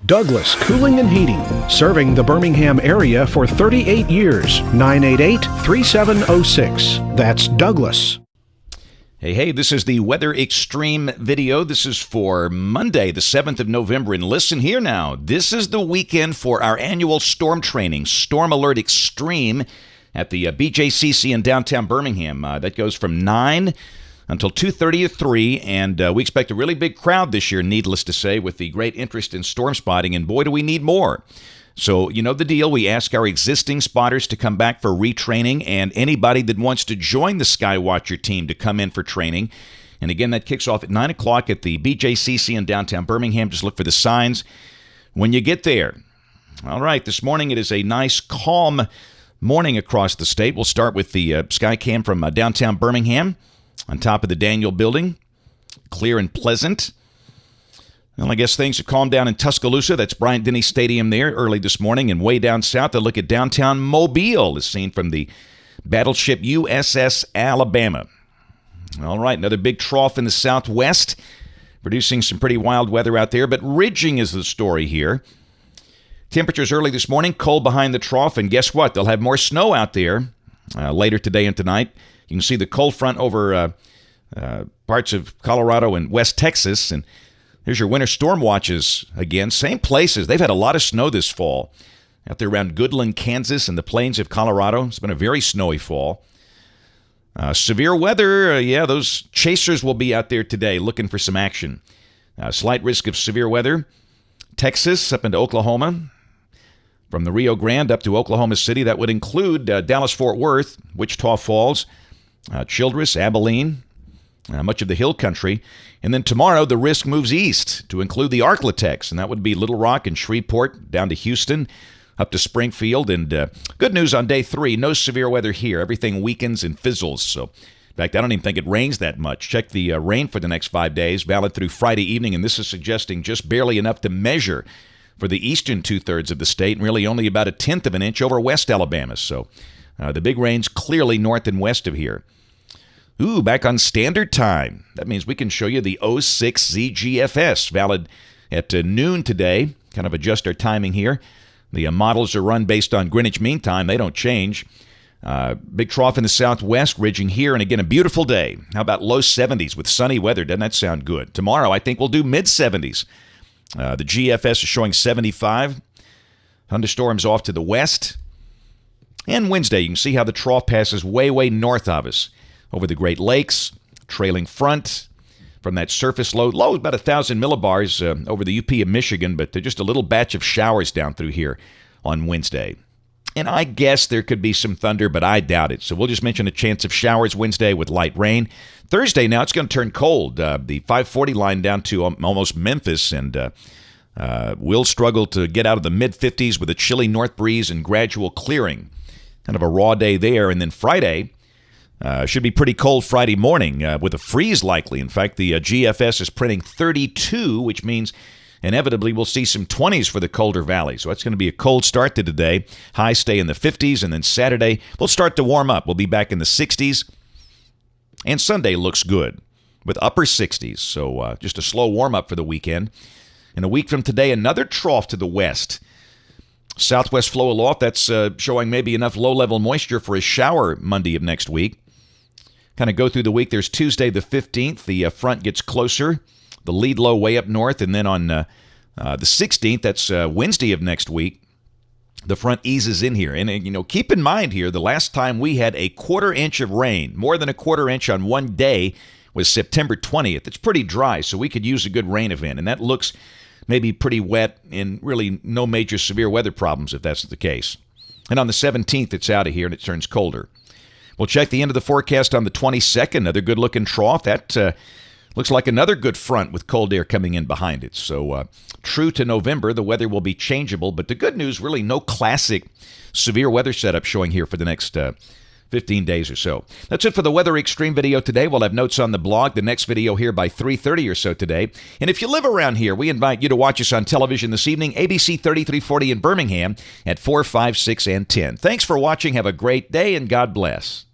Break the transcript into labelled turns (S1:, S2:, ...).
S1: Douglas Cooling and Heating, serving the Birmingham area for 38 years. 988-3706. That's Douglas.
S2: Hey, this is the Weather Extreme video. This is for Monday, the 7th of November. And listen here now. This is the weekend for our annual storm training, Storm Alert Extreme, at the BJCC in downtown Birmingham. That goes from 9 until 2:30 or 3, and we expect a really big crowd this year, needless to say, with the great interest in storm spotting, and boy, do we need more. So, you know the deal. We ask our existing spotters to come back for retraining, and anybody that wants to join the Skywatcher team to come in for training. And again, that kicks off at 9 o'clock at the BJCC in downtown Birmingham. Just look for the signs when you get there. All right, this morning it is a nice, calm morning across the state. We'll start with the Skycam from downtown Birmingham. On top of the Daniel Building, clear and pleasant. Well, I guess things have calmed down in Tuscaloosa. That's Bryant-Denny Stadium there early this morning. And way down south, a look at downtown Mobile is seen from the battleship USS Alabama. All right, another big trough in the southwest, producing some pretty wild weather out there. But ridging is the story here. Temperatures early this morning, cold behind the trough. And guess what? They'll have more snow out there later today and tonight. You can see the cold front over parts of Colorado and West Texas. And there's your winter storm watches again. Same places. They've had a lot of snow this fall. Out there around Goodland, Kansas, and the plains of Colorado. It's been a very snowy fall. Severe weather. Those chasers will be out there today looking for some action. Slight risk of severe weather. Texas up into Oklahoma. From the Rio Grande up to Oklahoma City. That would include Dallas-Fort Worth, Wichita Falls, Childress, Abilene, much of the hill country. And then tomorrow, the risk moves east to include the Arklatex, and that would be Little Rock and Shreveport, down to Houston, up to Springfield. And good news on day 3, no severe weather here. Everything weakens and fizzles. So, in fact, I don't even think it rains that much. Check the rain for the next 5 days, valid through Friday evening, and this is suggesting just barely enough to measure for the eastern two-thirds of the state, and really only about 1/10 of an inch over West Alabama. So, the big rain's clearly north and west of here. Ooh, back on standard time. That means we can show you the 06 ZGFS, valid at noon today. Kind of adjust our timing here. The models are run based on Greenwich Mean Time. They don't change. Big trough in the southwest, ridging here, and again, a beautiful day. How about low 70s with sunny weather? Doesn't that sound good? Tomorrow, I think we'll do mid-70s. The GFS is showing 75. Thunderstorms off to the west. And Wednesday, you can see how the trough passes way, way north of us. Over the Great Lakes, trailing front from that surface low about 1,000 millibars over the UP of Michigan, but just a little batch of showers down through here on Wednesday. And I guess there could be some thunder, but I doubt it. So we'll just mention a chance of showers Wednesday with light rain. Thursday now, it's going to turn cold. The 540 line down to almost Memphis, and we'll struggle to get out of the mid-50s with a chilly north breeze and gradual clearing. Kind of a raw day there. And then Friday, should be pretty cold Friday morning with a freeze likely. In fact, the GFS is printing 32, which means inevitably we'll see some 20s for the colder valley. So that's going to be a cold start to today. Highs stay in the 50s, and then Saturday we'll start to warm up. We'll be back in the 60s. And Sunday looks good with upper 60s. So just a slow warm-up for the weekend. And a week from today, another trough to the west. Southwest flow aloft, that's showing maybe enough low-level moisture for a shower Monday of next week. Kind of go through the week. There's Tuesday the 15th. The front gets closer. The lead low way up north. And then on the 16th, that's Wednesday of next week, the front eases in here. And, keep in mind here, the last time we had a 1/4 inch of rain, more than a 1/4 inch on one day, was September 20th. It's pretty dry, so we could use a good rain event. And that looks maybe pretty wet and really no major severe weather problems if that's the case. And on the 17th, it's out of here and it turns colder. We'll check the end of the forecast on the 22nd. Another good-looking trough. That looks like another good front with cold air coming in behind it. So true to November, the weather will be changeable. But the good news, really no classic severe weather setup showing here for the next 15 days or so. That's it for the Weather Extreme video today. We'll have notes on the blog, the next video here by 3:30 or so today. And if you live around here, we invite you to watch us on television this evening, ABC 3340 in Birmingham at 4, 5, 6, and 10. Thanks for watching. Have a great day, and God bless.